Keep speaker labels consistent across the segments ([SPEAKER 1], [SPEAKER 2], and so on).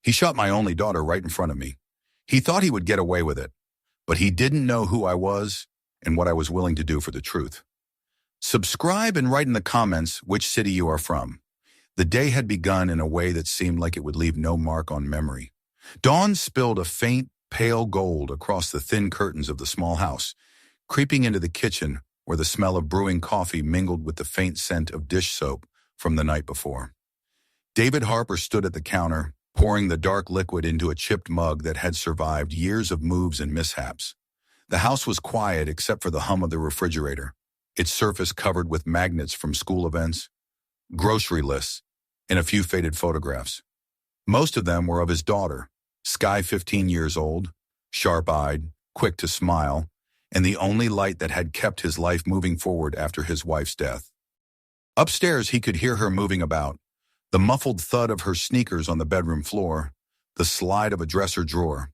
[SPEAKER 1] He shot my only daughter right in front of me. He thought he would get away with it, but he didn't know who I was and what I was willing to do for the truth. Subscribe and write in the comments which city you are from. The day had begun in a way that seemed like it would leave no mark on memory. Dawn spilled a faint, pale gold across the thin curtains of the small house, creeping into the kitchen where the smell of brewing coffee mingled with the faint scent of dish soap from the night before. David Harper stood at the counter, pouring the dark liquid into a chipped mug that had survived years of moves and mishaps. The house was quiet except for the hum of the refrigerator, its surface covered with magnets from school events, grocery lists, and a few faded photographs. Most of them were of his daughter, Sky, 15 years old, sharp-eyed, quick to smile, and the only light that had kept his life moving forward after his wife's death. Upstairs, he could hear her moving about, the muffled thud of her sneakers on the bedroom floor, the slide of a dresser drawer.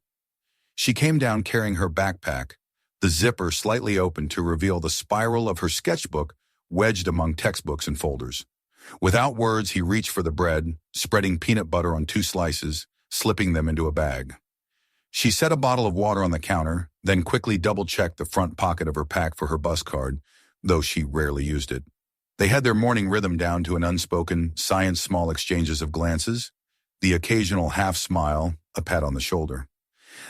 [SPEAKER 1] She came down carrying her backpack, the zipper slightly open to reveal the spiral of her sketchbook wedged among textbooks and folders. Without words, he reached for the bread, spreading peanut butter on 2 slices, slipping them into a bag. She set a bottle of water on the counter, then quickly double-checked the front pocket of her pack for her bus card, though she rarely used it. They had their morning rhythm down to an unspoken, science small exchanges of glances, the occasional half-smile, a pat on the shoulder.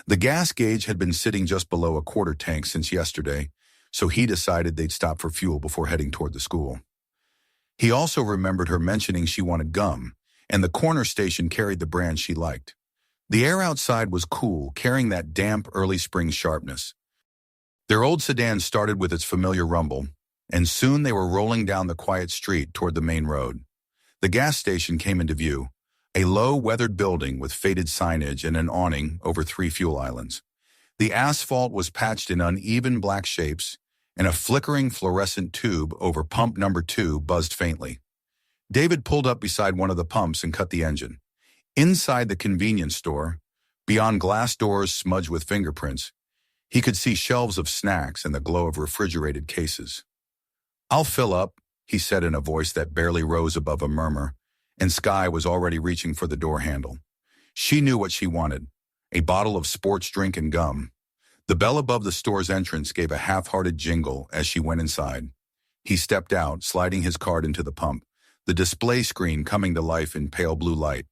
[SPEAKER 1] The gas gauge had been sitting just below a quarter tank since yesterday, so he decided they'd stop for fuel before heading toward the school. He also remembered her mentioning she wanted gum, and the corner station carried the brand she liked. The air outside was cool, carrying that damp early spring sharpness. Their old sedan started with its familiar rumble, and soon they were rolling down the quiet street toward the main road. The gas station came into view, a low, weathered building with faded signage and an awning over 3 fuel islands. The asphalt was patched in uneven black shapes, and a flickering fluorescent tube over pump number 2 buzzed faintly. David pulled up beside one of the pumps and cut the engine. Inside the convenience store, beyond glass doors smudged with fingerprints, he could see shelves of snacks and the glow of refrigerated cases. "I'll fill up," he said in a voice that barely rose above a murmur, and Sky was already reaching for the door handle. She knew what she wanted, a bottle of sports drink and gum. The bell above the store's entrance gave a half-hearted jingle as she went inside. He stepped out, sliding his card into the pump, the display screen coming to life in pale blue light.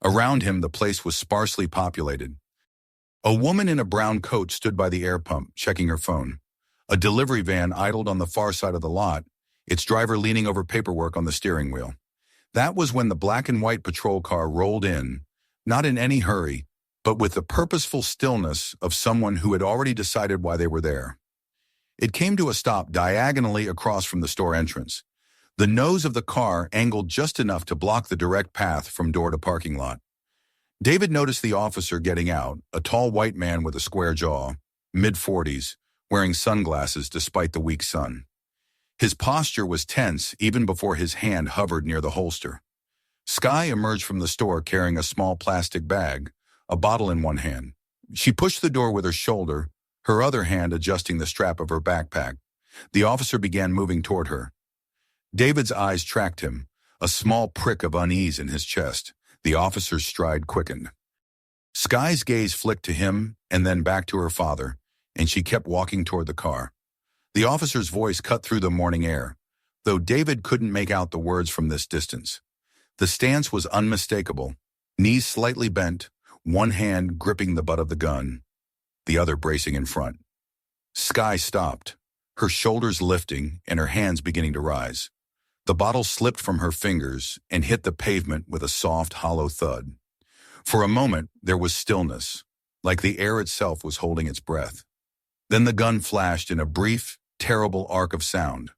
[SPEAKER 1] Around him, the place was sparsely populated. A woman in a brown coat stood by the air pump, checking her phone. A delivery van idled on the far side of the lot, its driver leaning over paperwork on the steering wheel. That was when the black and white patrol car rolled in, not in any hurry, but with the purposeful stillness of someone who had already decided why they were there. It came to a stop diagonally across from the store entrance. The nose of the car angled just enough to block the direct path from door to parking lot. David noticed the officer getting out, a tall white man with a square jaw, mid-40s, wearing sunglasses despite the weak sun. His posture was tense even before his hand hovered near the holster. Sky emerged from the store carrying a small plastic bag, a bottle in one hand. She pushed the door with her shoulder, her other hand adjusting the strap of her backpack. The officer began moving toward her. David's eyes tracked him, a small prick of unease in his chest. The officer's stride quickened. Sky's gaze flicked to him and then back to her father, and she kept walking toward the car. The officer's voice cut through the morning air, though David couldn't make out the words from this distance. The stance was unmistakable, knees slightly bent, one hand gripping the butt of the gun, the other bracing in front. Sky stopped, her shoulders lifting and her hands beginning to rise. The bottle slipped from her fingers and hit the pavement with a soft, hollow thud. For a moment, there was stillness, like the air itself was holding its breath. Then the gun flashed in a brief, terrible arc of sound.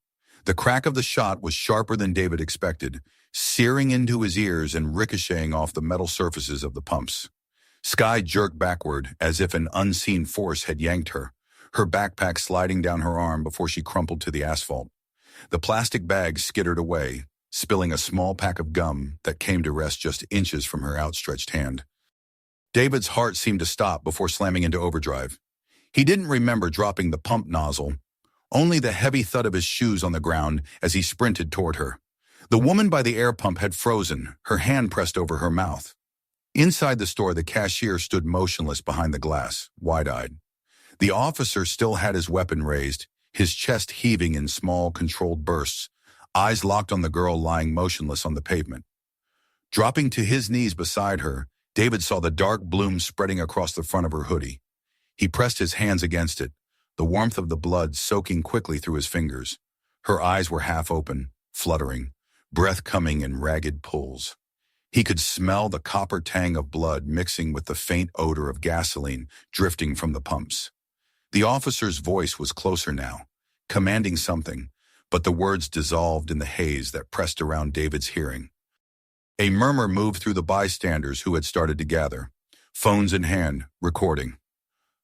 [SPEAKER 1] The crack of the shot was sharper than David expected, searing into his ears and ricocheting off the metal surfaces of the pumps. Sky jerked backward as if an unseen force had yanked her, her backpack sliding down her arm before she crumpled to the asphalt. The plastic bag skittered away, spilling a small pack of gum that came to rest just inches from her outstretched hand. David's heart seemed to stop before slamming into overdrive. He didn't remember dropping the pump nozzle, only the heavy thud of his shoes on the ground as he sprinted toward her. The woman by the air pump had frozen, her hand pressed over her mouth. Inside the store, the cashier stood motionless behind the glass, wide-eyed. The officer still had his weapon raised, his chest heaving in small, controlled bursts, eyes locked on the girl lying motionless on the pavement. Dropping to his knees beside her, David saw the dark bloom spreading across the front of her hoodie. He pressed his hands against it, the warmth of the blood soaking quickly through his fingers. Her eyes were half open, fluttering, breath coming in ragged pulls. He could smell the copper tang of blood mixing with the faint odor of gasoline drifting from the pumps. The officer's voice was closer now, commanding something, but the words dissolved in the haze that pressed around David's hearing. A murmur moved through the bystanders who had started to gather, phones in hand, recording.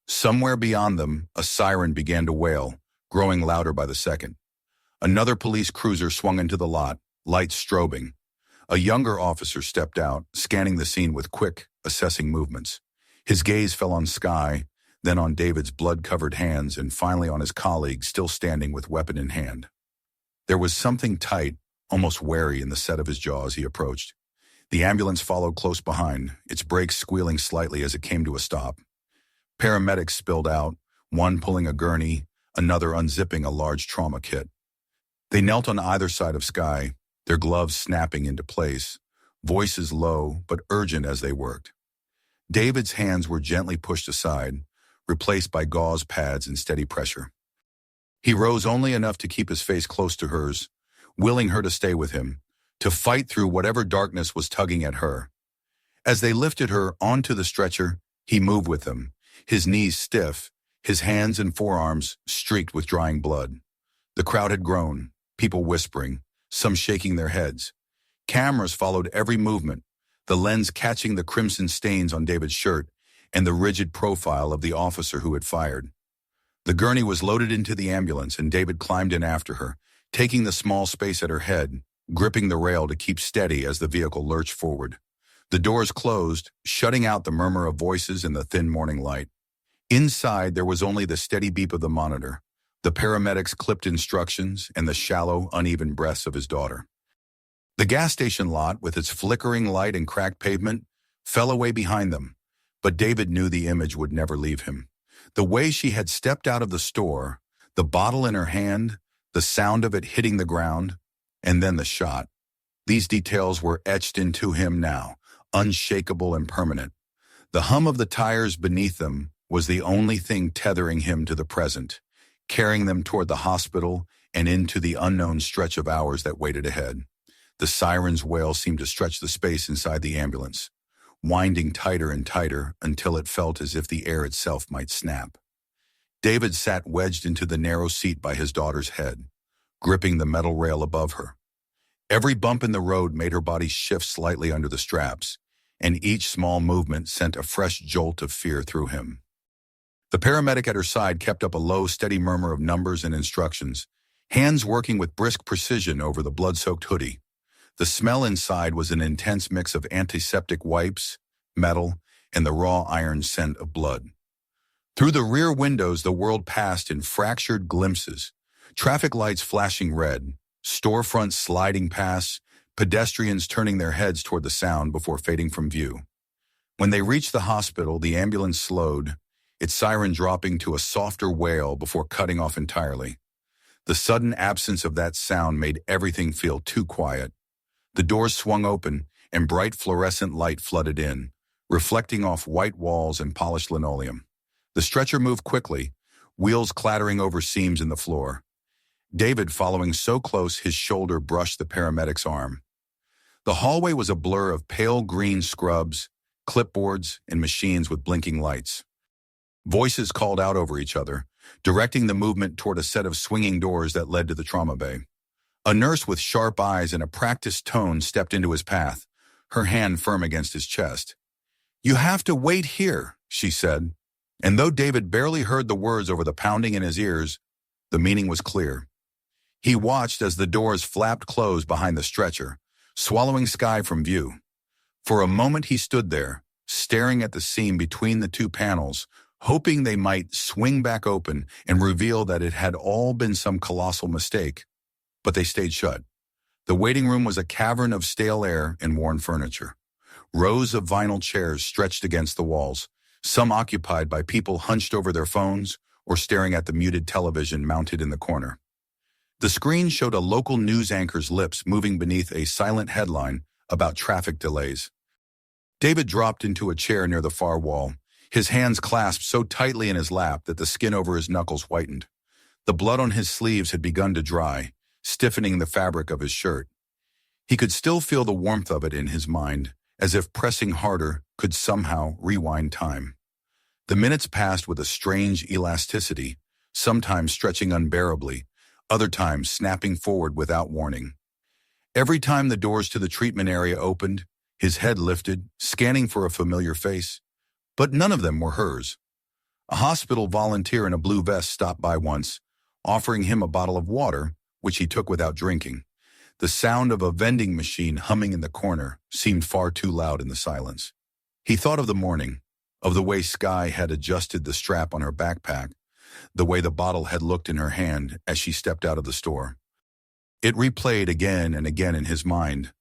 [SPEAKER 1] Somewhere beyond them, a siren began to wail, growing louder by the second. Another police cruiser swung into the lot, lights strobing. A younger officer stepped out, scanning the scene with quick, assessing movements. His gaze fell on Skye, then on David's blood-covered hands, and finally on his colleague still standing with weapon in hand. There was something tight, almost wary in the set of his jaw as he approached. The ambulance followed close behind, its brakes squealing slightly as it came to a stop. Paramedics spilled out, one pulling a gurney, another unzipping a large trauma kit. They knelt on either side of Skye, their gloves snapping into place, voices low but urgent as they worked. David's hands were gently pushed aside, replaced by gauze pads and steady pressure. He rose only enough to keep his face close to hers, willing her to stay with him, to fight through whatever darkness was tugging at her. As they lifted her onto the stretcher, he moved with them, his knees stiff, his hands and forearms streaked with drying blood. The crowd had grown, people whispering, some shaking their heads. Cameras followed every movement, the lens catching the crimson stains on David's shirt and the rigid profile of the officer who had fired. The gurney was loaded into the ambulance and David climbed in after her, taking the small space at her head, gripping the rail to keep steady as the vehicle lurched forward. The doors closed, shutting out the murmur of voices and the thin morning light. Inside, there was only the steady beep of the monitor, the paramedics' clipped instructions, and the shallow, uneven breaths of his daughter. The gas station lot, with its flickering light and cracked pavement, fell away behind them, but David knew the image would never leave him. The way she had stepped out of the store, the bottle in her hand, the sound of it hitting the ground, and then the shot. These details were etched into him now, unshakable and permanent. The hum of the tires beneath them was the only thing tethering him to the present, carrying them toward the hospital and into the unknown stretch of hours that waited ahead. The siren's wail seemed to stretch the space inside the ambulance, winding tighter and tighter until it felt as if the air itself might snap. David sat wedged into the narrow seat by his daughter's head, gripping the metal rail above her. Every bump in the road made her body shift slightly under the straps, and each small movement sent a fresh jolt of fear through him. The paramedic at her side kept up a low, steady murmur of numbers and instructions, hands working with brisk precision over the blood-soaked hoodie. The smell inside was an intense mix of antiseptic wipes, metal, and the raw iron scent of blood. Through the rear windows, the world passed in fractured glimpses, traffic lights flashing red, storefronts sliding past, pedestrians turning their heads toward the sound before fading from view. When they reached the hospital, the ambulance slowed, its siren dropping to a softer wail before cutting off entirely. The sudden absence of that sound made everything feel too quiet. The doors swung open, and bright fluorescent light flooded in, reflecting off white walls and polished linoleum. The stretcher moved quickly, wheels clattering over seams in the floor. David, following so close his shoulder brushed the paramedic's arm. The hallway was a blur of pale green scrubs, clipboards, and machines with blinking lights. Voices called out over each other, directing the movement toward a set of swinging doors that led to the trauma bay. A nurse with sharp eyes and a practiced tone stepped into his path, her hand firm against his chest. "You have to wait here," she said. And though David barely heard the words over the pounding in his ears, the meaning was clear. He watched as the doors flapped closed behind the stretcher, swallowing Skye from view. For a moment he stood there, staring at the seam between the two panels, hoping they might swing back open and reveal that it had all been some colossal mistake. But they stayed shut. The waiting room was a cavern of stale air and worn furniture. Rows of vinyl chairs stretched against the walls, some occupied by people hunched over their phones or staring at the muted television mounted in the corner. The screen showed a local news anchor's lips moving beneath a silent headline about traffic delays. David dropped into a chair near the far wall, his hands clasped so tightly in his lap that the skin over his knuckles whitened. The blood on his sleeves had begun to dry, stiffening the fabric of his shirt. He could still feel the warmth of it in his mind, as if pressing harder could somehow rewind time. The minutes passed with a strange elasticity, sometimes stretching unbearably, other times snapping forward without warning. Every time the doors to the treatment area opened, his head lifted, scanning for a familiar face, but none of them were hers. A hospital volunteer in a blue vest stopped by once, offering him a bottle of water, which he took without drinking. The sound of a vending machine humming in the corner seemed far too loud in the silence. He thought of the morning, of the way Skye had adjusted the strap on her backpack, the way the bottle had looked in her hand as she stepped out of the store. It replayed again and again in his mind,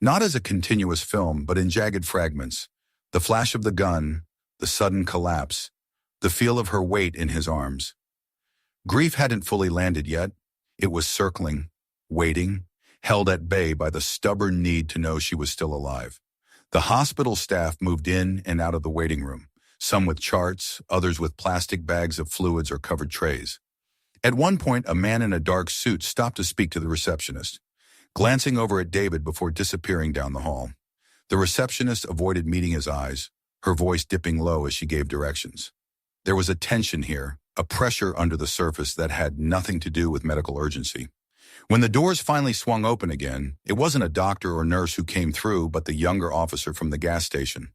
[SPEAKER 1] not as a continuous film, but in jagged fragments. The flash of the gun, the sudden collapse, the feel of her weight in his arms. Grief hadn't fully landed yet. It was circling, waiting, held at bay by the stubborn need to know she was still alive. The hospital staff moved in and out of the waiting room, some with charts, others with plastic bags of fluids or covered trays. At one point, a man in a dark suit stopped to speak to the receptionist, glancing over at David before disappearing down the hall. The receptionist avoided meeting his eyes, her voice dipping low as she gave directions. There was a tension here, a pressure under the surface that had nothing to do with medical urgency. When the doors finally swung open again, it wasn't a doctor or nurse who came through, but the younger officer from the gas station.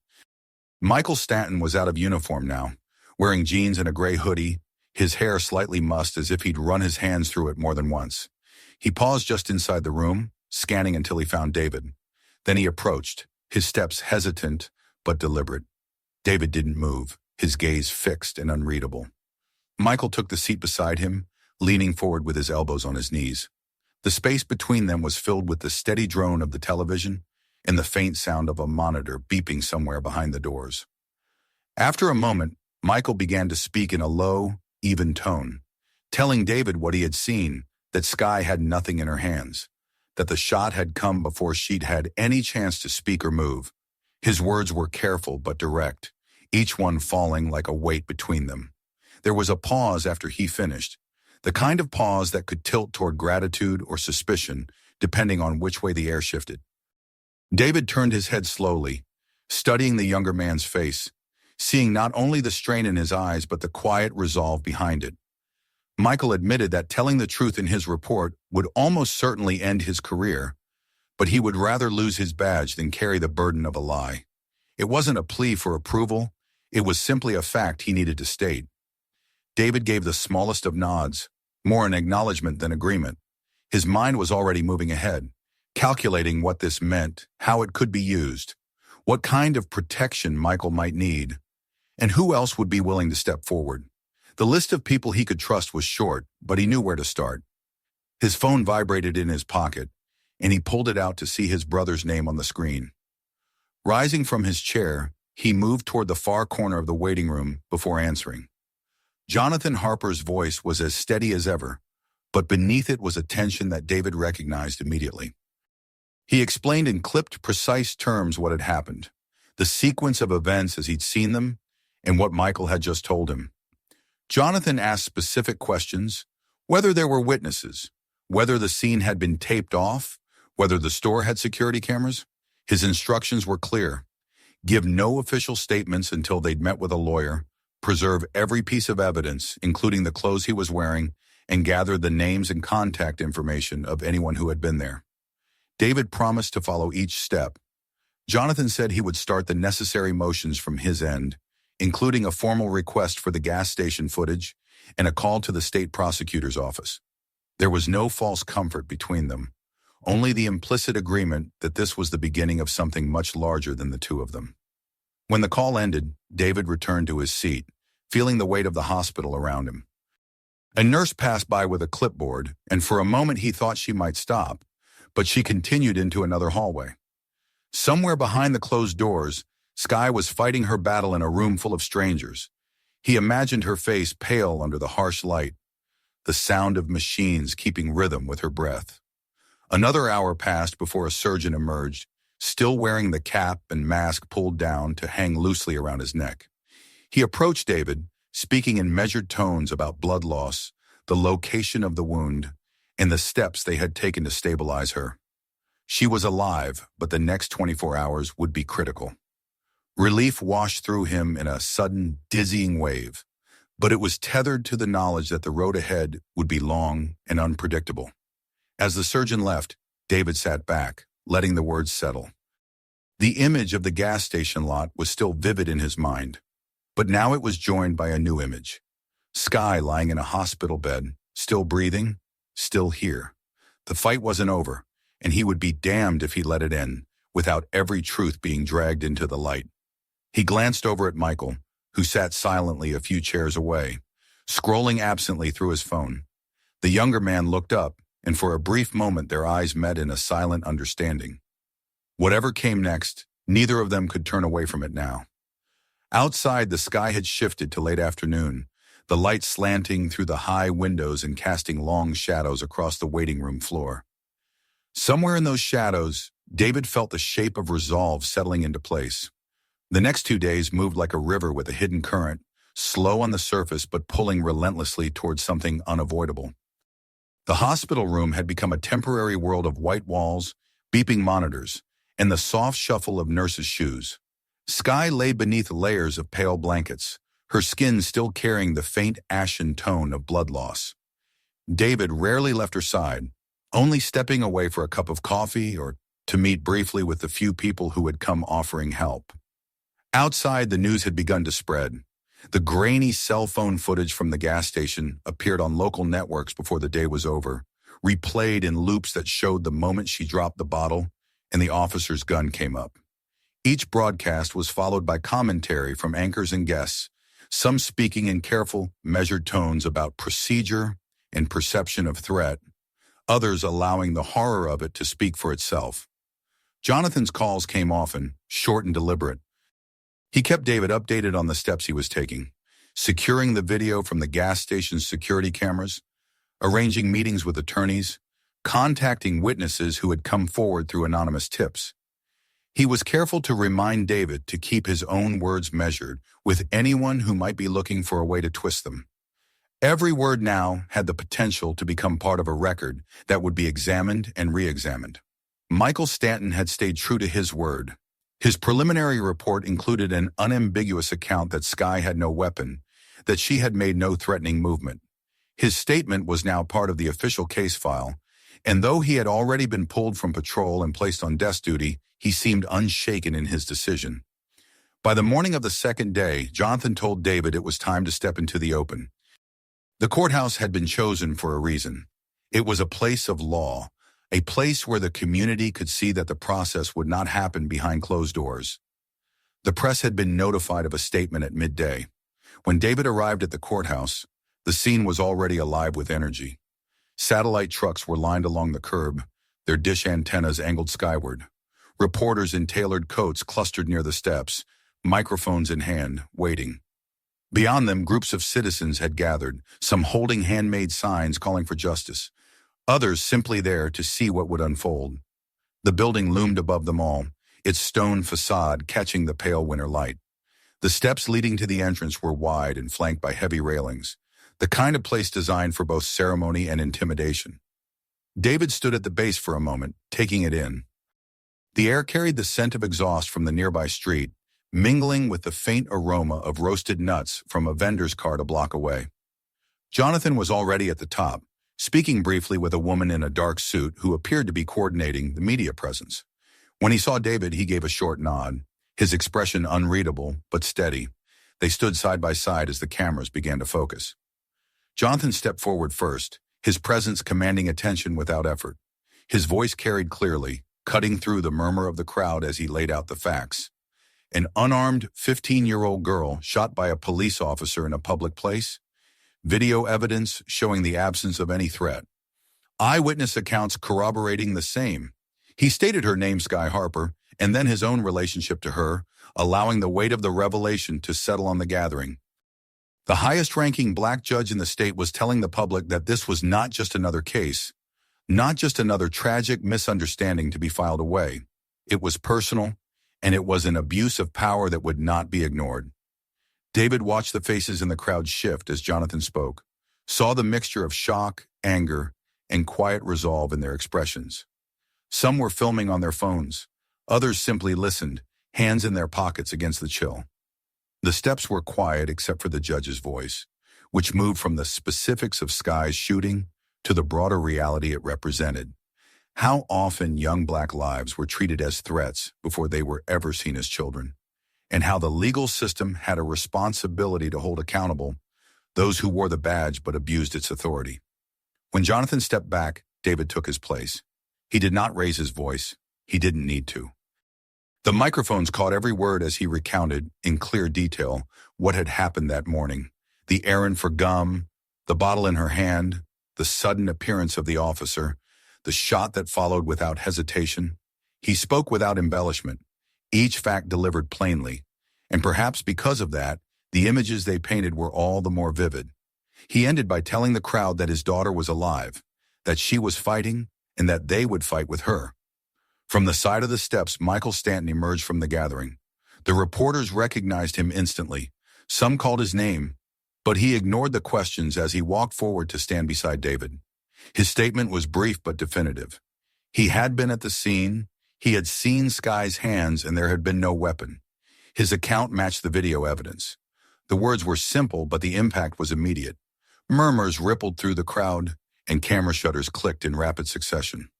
[SPEAKER 1] Michael Stanton was out of uniform now, wearing jeans and a gray hoodie, his hair slightly mussed as if he'd run his hands through it more than once. He paused just inside the room, scanning until he found David. Then he approached, his steps hesitant but deliberate. David didn't move, his gaze fixed and unreadable. Michael took the seat beside him, leaning forward with his elbows on his knees. The space between them was filled with the steady drone of the television and the faint sound of a monitor beeping somewhere behind the doors. After a moment, Michael began to speak in a low, even tone, telling David what he had seen, that Skye had nothing in her hands, that the shot had come before she'd had any chance to speak or move. His words were careful but direct, each one falling like a weight between them. There was a pause after he finished, the kind of pause that could tilt toward gratitude or suspicion, depending on which way the air shifted. David turned his head slowly, studying the younger man's face, seeing not only the strain in his eyes but the quiet resolve behind it. Michael admitted that telling the truth in his report would almost certainly end his career, but he would rather lose his badge than carry the burden of a lie. It wasn't a plea for approval, it was simply a fact he needed to state. David gave the smallest of nods, more an acknowledgement than agreement. His mind was already moving ahead, calculating what this meant, how it could be used, what kind of protection Michael might need, and who else would be willing to step forward. The list of people he could trust was short, but he knew where to start. His phone vibrated in his pocket, and he pulled it out to see his brother's name on the screen. Rising from his chair, he moved toward the far corner of the waiting room before answering. Jonathan Harper's voice was as steady as ever, but beneath it was a tension that David recognized immediately. He explained in clipped, precise terms what had happened, the sequence of events as he'd seen them, and what Michael had just told him. Jonathan asked specific questions, whether there were witnesses, whether the scene had been taped off, whether the store had security cameras. His instructions were clear. Give no official statements until they'd met with a lawyer, preserve every piece of evidence, including the clothes he was wearing, and gather the names and contact information of anyone who had been there. David promised to follow each step. Jonathan said he would start the necessary motions from his end, including a formal request for the gas station footage and a call to the state prosecutor's office. There was no false comfort between them, only the implicit agreement that this was the beginning of something much larger than the two of them. When the call ended, David returned to his seat, feeling the weight of the hospital around him. A nurse passed by with a clipboard, and for a moment he thought she might stop, but she continued into another hallway. Somewhere behind the closed doors, Sky was fighting her battle in a room full of strangers. He imagined her face pale under the harsh light, the sound of machines keeping rhythm with her breath. Another hour passed before a surgeon emerged, still wearing the cap and mask pulled down to hang loosely around his neck. He approached David, speaking in measured tones about blood loss, the location of the wound, and the steps they had taken to stabilize her. She was alive, but the next 24 hours would be critical. Relief washed through him in a sudden, dizzying wave, but it was tethered to the knowledge that the road ahead would be long and unpredictable. As the surgeon left, David sat back, letting the words settle. The image of the gas station lot was still vivid in his mind, but now it was joined by a new image. Sky lying in a hospital bed, still breathing, still here. The fight wasn't over, and he would be damned if he let it end, without every truth being dragged into the light. He glanced over at Michael, who sat silently a few chairs away, scrolling absently through his phone. The younger man looked up, and for a brief moment their eyes met in a silent understanding. Whatever came next, neither of them could turn away from it now. Outside, the sky had shifted to late afternoon, the light slanting through the high windows and casting long shadows across the waiting room floor. Somewhere in those shadows, David felt the shape of resolve settling into place. The next 2 days moved like a river with a hidden current, slow on the surface but pulling relentlessly towards something unavoidable. The hospital room had become a temporary world of white walls, beeping monitors, and the soft shuffle of nurses' shoes. Sky lay beneath layers of pale blankets, her skin still carrying the faint ashen tone of blood loss. David rarely left her side, only stepping away for a cup of coffee or to meet briefly with the few people who had come offering help. Outside, the news had begun to spread. The grainy cell phone footage from the gas station appeared on local networks before the day was over, replayed in loops that showed the moment she dropped the bottle and the officer's gun came up. Each broadcast was followed by commentary from anchors and guests, some speaking in careful, measured tones about procedure and perception of threat, others allowing the horror of it to speak for itself. Jonathan's calls came often, short and deliberate. He kept David updated on the steps he was taking, securing the video from the gas station's security cameras, arranging meetings with attorneys, contacting witnesses who had come forward through anonymous tips. He was careful to remind David to keep his own words measured with anyone who might be looking for a way to twist them. Every word now had the potential to become part of a record that would be examined and re-examined. Michael Stanton had stayed true to his word. His preliminary report included an unambiguous account that Sky had no weapon, that she had made no threatening movement. His statement was now part of the official case file, and though he had already been pulled from patrol and placed on desk duty, he seemed unshaken in his decision. By the morning of the second day, Jonathan told David it was time to step into the open. The courthouse had been chosen for a reason. It was a place of law, a place where the community could see that the process would not happen behind closed doors. The press had been notified of a statement at midday. When David arrived at the courthouse, the scene was already alive with energy. Satellite trucks were lined along the curb, their dish antennas angled skyward. Reporters in tailored coats clustered near the steps, microphones in hand, waiting. Beyond them, groups of citizens had gathered, some holding handmade signs calling for justice, others simply there to see what would unfold. The building loomed above them all, its stone facade catching the pale winter light. The steps leading to the entrance were wide and flanked by heavy railings, the kind of place designed for both ceremony and intimidation. David stood at the base for a moment, taking it in. The air carried the scent of exhaust from the nearby street, mingling with the faint aroma of roasted nuts from a vendor's cart a block away. Jonathan was already at the top, speaking briefly with a woman in a dark suit who appeared to be coordinating the media presence. When he saw David, he gave a short nod, his expression unreadable but steady. They stood side by side as the cameras began to focus. Jonathan stepped forward first, his presence commanding attention without effort. His voice carried clearly, cutting through the murmur of the crowd as he laid out the facts. An unarmed 15-year-old girl shot by a police officer in a public place. Video evidence showing the absence of any threat. Eyewitness accounts corroborating the same. He stated her name, Sky Harper, and then his own relationship to her, allowing the weight of the revelation to settle on the gathering. The highest-ranking black judge in the state was telling the public that this was not just another case, not just another tragic misunderstanding to be filed away. It was personal, and it was an abuse of power that would not be ignored. David watched the faces in the crowd shift as Jonathan spoke, saw the mixture of shock, anger, and quiet resolve in their expressions. Some were filming on their phones. Others simply listened, hands in their pockets against the chill. The steps were quiet except for the judge's voice, which moved from the specifics of Skye's shooting to the broader reality it represented. How often young black lives were treated as threats before they were ever seen as children, and how the legal system had a responsibility to hold accountable those who wore the badge but abused its authority. When Jonathan stepped back, David took his place. He did not raise his voice. He didn't need to. The microphones caught every word as he recounted, in clear detail, what had happened that morning. The errand for gum, the bottle in her hand, the sudden appearance of the officer, the shot that followed without hesitation. He spoke without embellishment, each fact delivered plainly, and perhaps because of that, the images they painted were all the more vivid. He ended by telling the crowd that his daughter was alive, that she was fighting, and that they would fight with her. From the side of the steps, Michael Stanton emerged from the gathering. The reporters recognized him instantly. Some called his name, but he ignored the questions as he walked forward to stand beside David. His statement was brief but definitive. He had been at the scene, he had seen Skye's hands, and there had been no weapon. His account matched the video evidence. The words were simple, but the impact was immediate. Murmurs rippled through the crowd, and camera shutters clicked in rapid succession.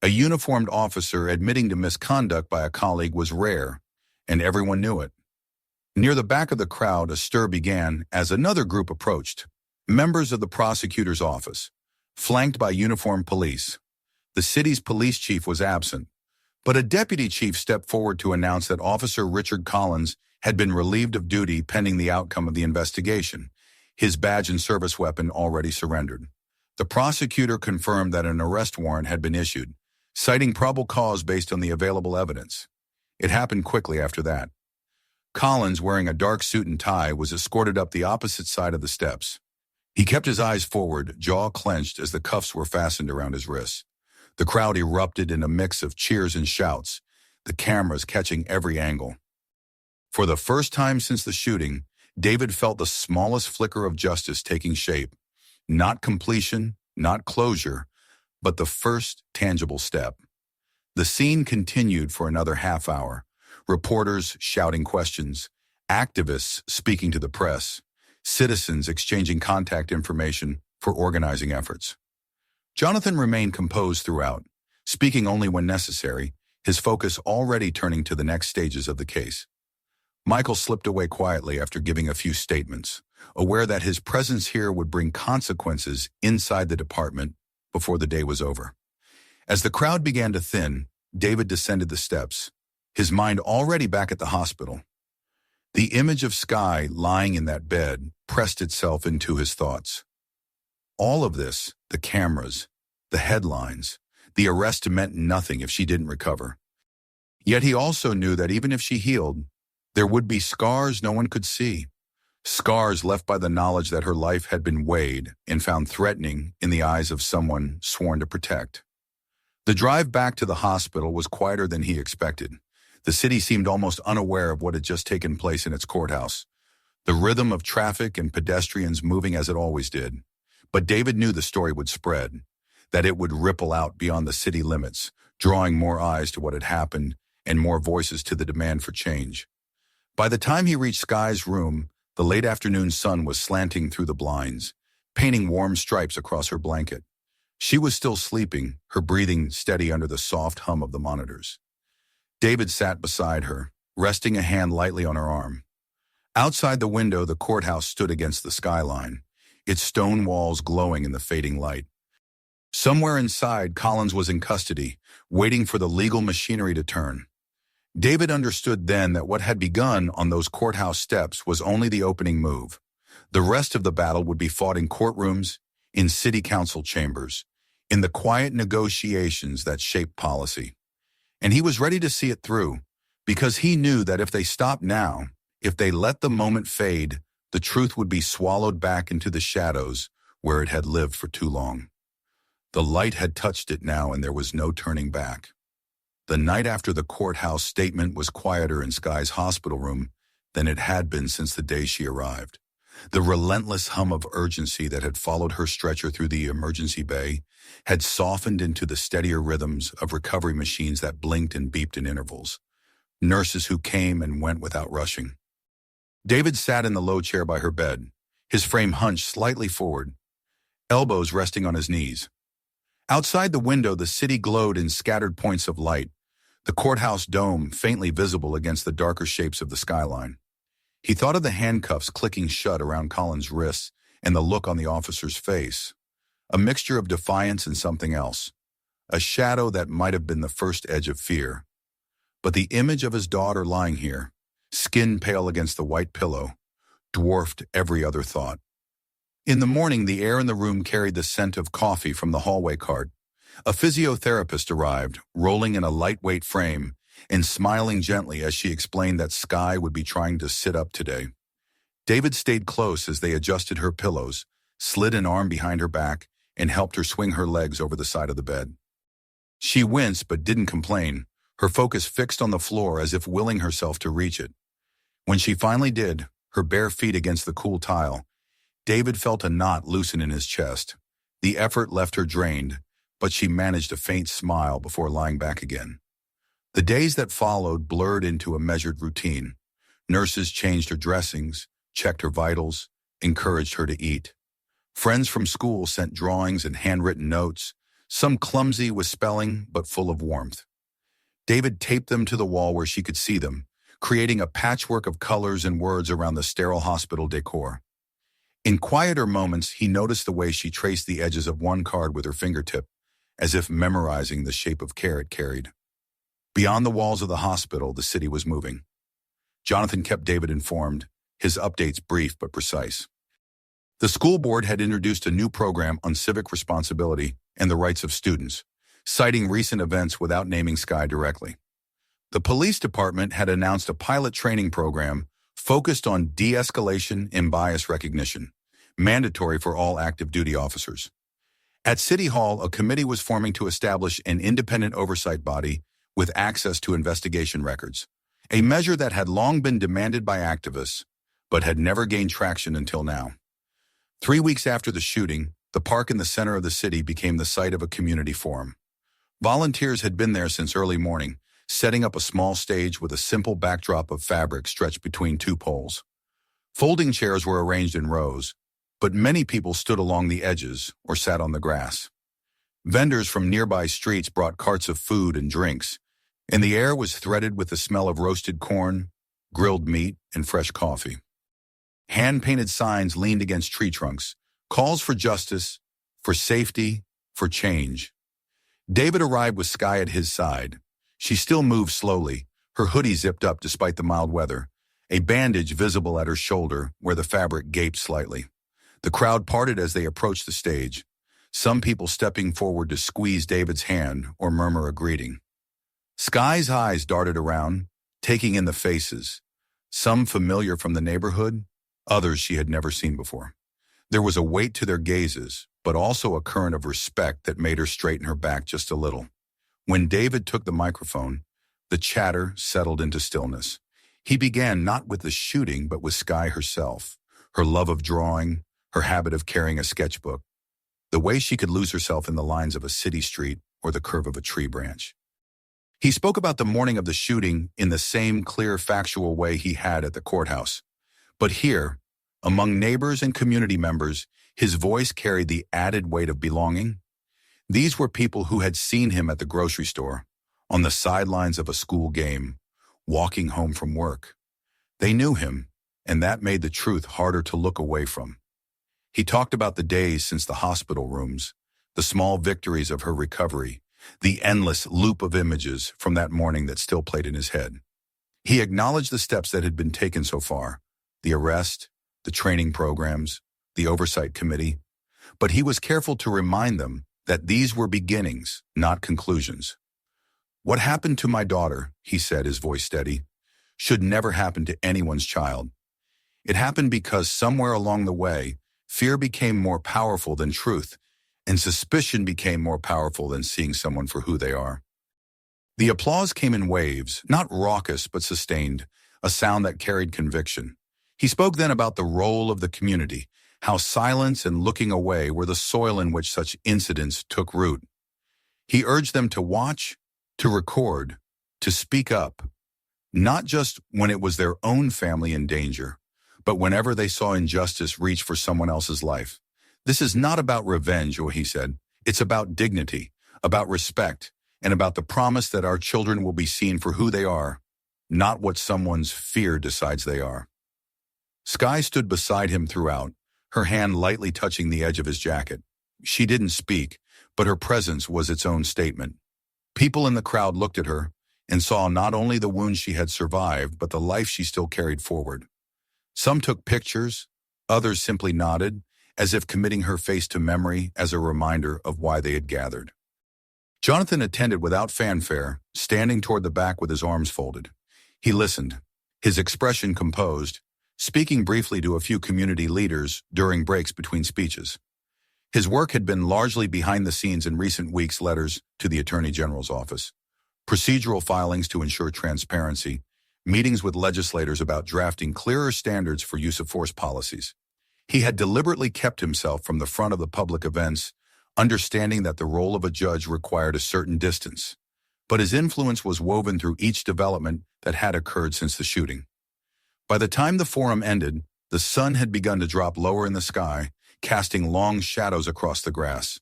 [SPEAKER 1] A uniformed officer admitting to misconduct by a colleague was rare, and everyone knew it. Near the back of the crowd, a stir began as another group approached. Members of the prosecutor's office, flanked by uniformed police. The city's police chief was absent, but a deputy chief stepped forward to announce that Officer Richard Collins had been relieved of duty pending the outcome of the investigation, his badge and service weapon already surrendered. The prosecutor confirmed that an arrest warrant had been issued, citing probable cause based on the available evidence. It happened quickly after that. Collins, wearing a dark suit and tie, was escorted up the opposite side of the steps. He kept his eyes forward, jaw clenched as the cuffs were fastened around his wrists. The crowd erupted in a mix of cheers and shouts, the cameras catching every angle. For the first time since the shooting, David felt the smallest flicker of justice taking shape. Not completion, not closure, but the first tangible step. The scene continued for another half hour, reporters shouting questions, activists speaking to the press, citizens exchanging contact information for organizing efforts. Jonathan remained composed throughout, speaking only when necessary, his focus already turning to the next stages of the case. Michael slipped away quietly after giving a few statements, aware that his presence here would bring consequences inside the department before the day was over. As the crowd began to thin, David descended the steps, his mind already back at the hospital. The image of Skye lying in that bed pressed itself into his thoughts. All of this, the cameras, the headlines, the arrest meant nothing if she didn't recover. Yet he also knew that even if she healed, there would be scars no one could see. Scars left by the knowledge that her life had been weighed and found threatening in the eyes of someone sworn to protect. The drive back to the hospital was quieter than he expected. The city seemed almost unaware of what had just taken place in its courthouse, the rhythm of traffic and pedestrians moving as it always did. But David knew the story would spread, that it would ripple out beyond the city limits, drawing more eyes to what had happened and more voices to the demand for change. By the time he reached Skye's room, the late afternoon sun was slanting through the blinds, painting warm stripes across her blanket. She was still sleeping, her breathing steady under the soft hum of the monitors. David sat beside her, resting a hand lightly on her arm. Outside the window, the courthouse stood against the skyline, its stone walls glowing in the fading light. Somewhere inside, Collins was in custody, waiting for the legal machinery to turn. David understood then that what had begun on those courthouse steps was only the opening move. The rest of the battle would be fought in courtrooms, in city council chambers, in the quiet negotiations that shaped policy. And he was ready to see it through, because he knew that if they stopped now, if they let the moment fade, the truth would be swallowed back into the shadows where it had lived for too long. The light had touched it now, and there was no turning back. The night after the courthouse statement was quieter in Sky's hospital room than it had been since the day she arrived. The relentless hum of urgency that had followed her stretcher through the emergency bay had softened into the steadier rhythms of recovery machines that blinked and beeped in intervals. Nurses who came and went without rushing. David sat in the low chair by her bed, his frame hunched slightly forward, elbows resting on his knees. Outside the window, the city glowed in scattered points of light, the courthouse dome faintly visible against the darker shapes of the skyline. He thought of the handcuffs clicking shut around Colin's wrists and the look on the officer's face, a mixture of defiance and something else, a shadow that might have been the first edge of fear. But the image of his daughter lying here, skin pale against the white pillow, dwarfed every other thought. In the morning, the air in the room carried the scent of coffee from the hallway cart. A physiotherapist arrived, rolling in a lightweight frame and smiling gently as she explained that Sky would be trying to sit up today. David stayed close as they adjusted her pillows, slid an arm behind her back, and helped her swing her legs over the side of the bed. She winced but didn't complain, her focus fixed on the floor as if willing herself to reach it. When she finally did, her bare feet against the cool tile, David felt a knot loosen in his chest. The effort left her drained, but she managed a faint smile before lying back again. The days that followed blurred into a measured routine. Nurses changed her dressings, checked her vitals, encouraged her to eat. Friends from school sent drawings and handwritten notes, some clumsy with spelling but full of warmth. David taped them to the wall where she could see them, creating a patchwork of colors and words around the sterile hospital decor. In quieter moments, he noticed the way she traced the edges of one card with her fingertip, as if memorizing the shape of care it carried. Beyond the walls of the hospital, the city was moving. Jonathan kept David informed, his updates brief but precise. The school board had introduced a new program on civic responsibility and the rights of students, citing recent events without naming Sky directly. The police department had announced a pilot training program focused on de-escalation and bias recognition, mandatory for all active duty officers. At City Hall, a committee was forming to establish an independent oversight body with access to investigation records, a measure that had long been demanded by activists, but had never gained traction until now. 3 weeks after the shooting, the park in the center of the city became the site of a community forum. Volunteers had been there since early morning, setting up a small stage with a simple backdrop of fabric stretched between two poles. Folding chairs were arranged in rows, but many people stood along the edges or sat on the grass. Vendors from nearby streets brought carts of food and drinks, and the air was threaded with the smell of roasted corn, grilled meat, and fresh coffee. Hand-painted signs leaned against tree trunks, calls for justice, for safety, for change. David arrived with Sky at his side. She still moved slowly, her hoodie zipped up despite the mild weather, a bandage visible at her shoulder where the fabric gaped slightly. The crowd parted as they approached the stage, some people stepping forward to squeeze David's hand or murmur a greeting. Sky's eyes darted around, taking in the faces, some familiar from the neighborhood, others she had never seen before. There was a weight to their gazes, but also a current of respect that made her straighten her back just a little. When David took the microphone, the chatter settled into stillness. He began not with the shooting, but with Sky herself, her love of drawing, her habit of carrying a sketchbook, the way she could lose herself in the lines of a city street or the curve of a tree branch. He spoke about the morning of the shooting in the same clear, factual way he had at the courthouse. But here, among neighbors and community members, his voice carried the added weight of belonging. These were people who had seen him at the grocery store, on the sidelines of a school game, walking home from work. They knew him, and that made the truth harder to look away from. He talked about the days since the hospital rooms, the small victories of her recovery, the endless loop of images from that morning that still played in his head. He acknowledged the steps that had been taken so far, the arrest, the training programs, the oversight committee, but he was careful to remind them that these were beginnings, not conclusions. "What happened to my daughter," he said, his voice steady, "should never happen to anyone's child. It happened because somewhere along the way, fear became more powerful than truth, and suspicion became more powerful than seeing someone for who they are." The applause came in waves, not raucous but sustained, a sound that carried conviction. He spoke then about the role of the community, how silence and looking away were the soil in which such incidents took root. He urged them to watch, to record, to speak up, not just when it was their own family in danger, but whenever they saw injustice reach for someone else's life. "This is not about revenge," he said. "It's about dignity, about respect, and about the promise that our children will be seen for who they are, not what someone's fear decides they are." Skye stood beside him throughout, her hand lightly touching the edge of his jacket. She didn't speak, but her presence was its own statement. People in the crowd looked at her and saw not only the wounds she had survived, but the life she still carried forward. Some took pictures, others simply nodded, as if committing her face to memory as a reminder of why they had gathered. Jonathan attended without fanfare, standing toward the back with his arms folded. He listened, his expression composed, speaking briefly to a few community leaders during breaks between speeches. His work had been largely behind the scenes in recent weeks: letters to the Attorney General's office, procedural filings to ensure transparency, meetings with legislators about drafting clearer standards for use of force policies. He had deliberately kept himself from the front of the public events, understanding that the role of a judge required a certain distance. But his influence was woven through each development that had occurred since the shooting. By the time the forum ended, the sun had begun to drop lower in the sky, casting long shadows across the grass.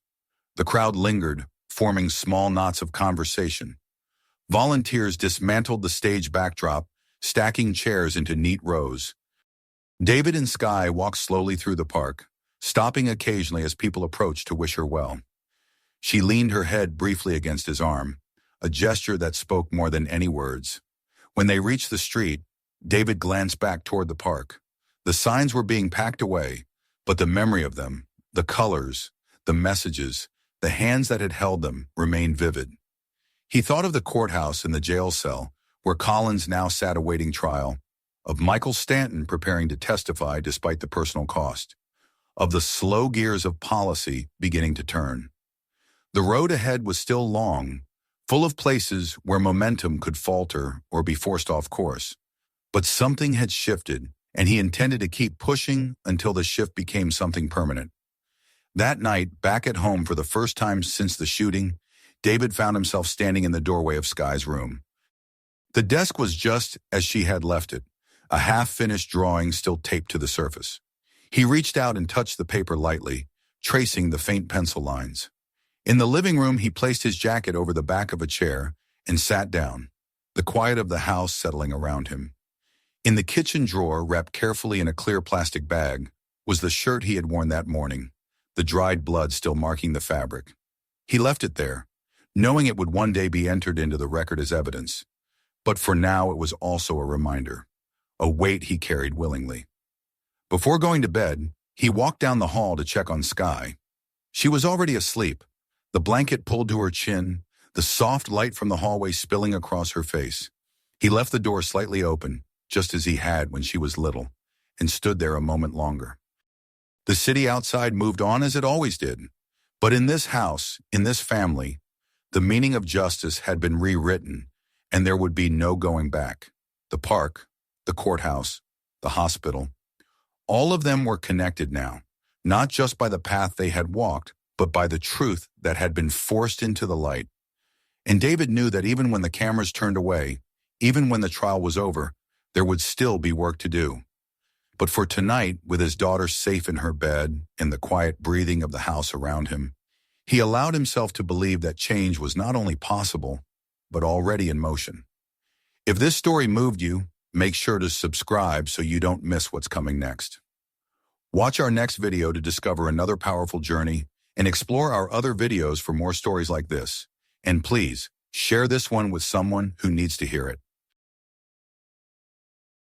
[SPEAKER 1] The crowd lingered, forming small knots of conversation. Volunteers dismantled the stage backdrop, stacking chairs into neat rows. David and Skye walked slowly through the park, stopping occasionally as people approached to wish her well. She leaned her head briefly against his arm, a gesture that spoke more than any words. When they reached the street, David glanced back toward the park. The signs were being packed away, but the memory of them, the colors, the messages, the hands that had held them, remained vivid. He thought of the courthouse and the jail cell, where Collins now sat awaiting trial, of Michael Stanton preparing to testify despite the personal cost, of the slow gears of policy beginning to turn. The road ahead was still long, full of places where momentum could falter or be forced off course. But something had shifted, and he intended to keep pushing until the shift became something permanent. That night, back at home for the first time since the shooting, David found himself standing in the doorway of Skye's room. The desk was just as she had left it, a half-finished drawing still taped to the surface. He reached out and touched the paper lightly, tracing the faint pencil lines. In the living room, he placed his jacket over the back of a chair and sat down, the quiet of the house settling around him. In the kitchen drawer, wrapped carefully in a clear plastic bag, was the shirt he had worn that morning, the dried blood still marking the fabric. He left it there, knowing it would one day be entered into the record as evidence. But for now, it was also a reminder, a weight he carried willingly. Before going to bed, he walked down the hall to check on Skye. She was already asleep, the blanket pulled to her chin, the soft light from the hallway spilling across her face. He left the door slightly open, just as he had when she was little, and stood there a moment longer. The city outside moved on as it always did, but in this house, in this family, the meaning of justice had been rewritten, and there would be no going back. The park, the courthouse, the hospital, all of them were connected now, not just by the path they had walked, but by the truth that had been forced into the light. And David knew that even when the cameras turned away, even when the trial was over, there would still be work to do. But for tonight, with his daughter safe in her bed and the quiet breathing of the house around him, he allowed himself to believe that change was not only possible, but already in motion. If this story moved you, make sure to subscribe so you don't miss what's coming next. Watch our next video to discover another powerful journey and explore our other videos for more stories like this. And please, share this one with someone who needs to hear it.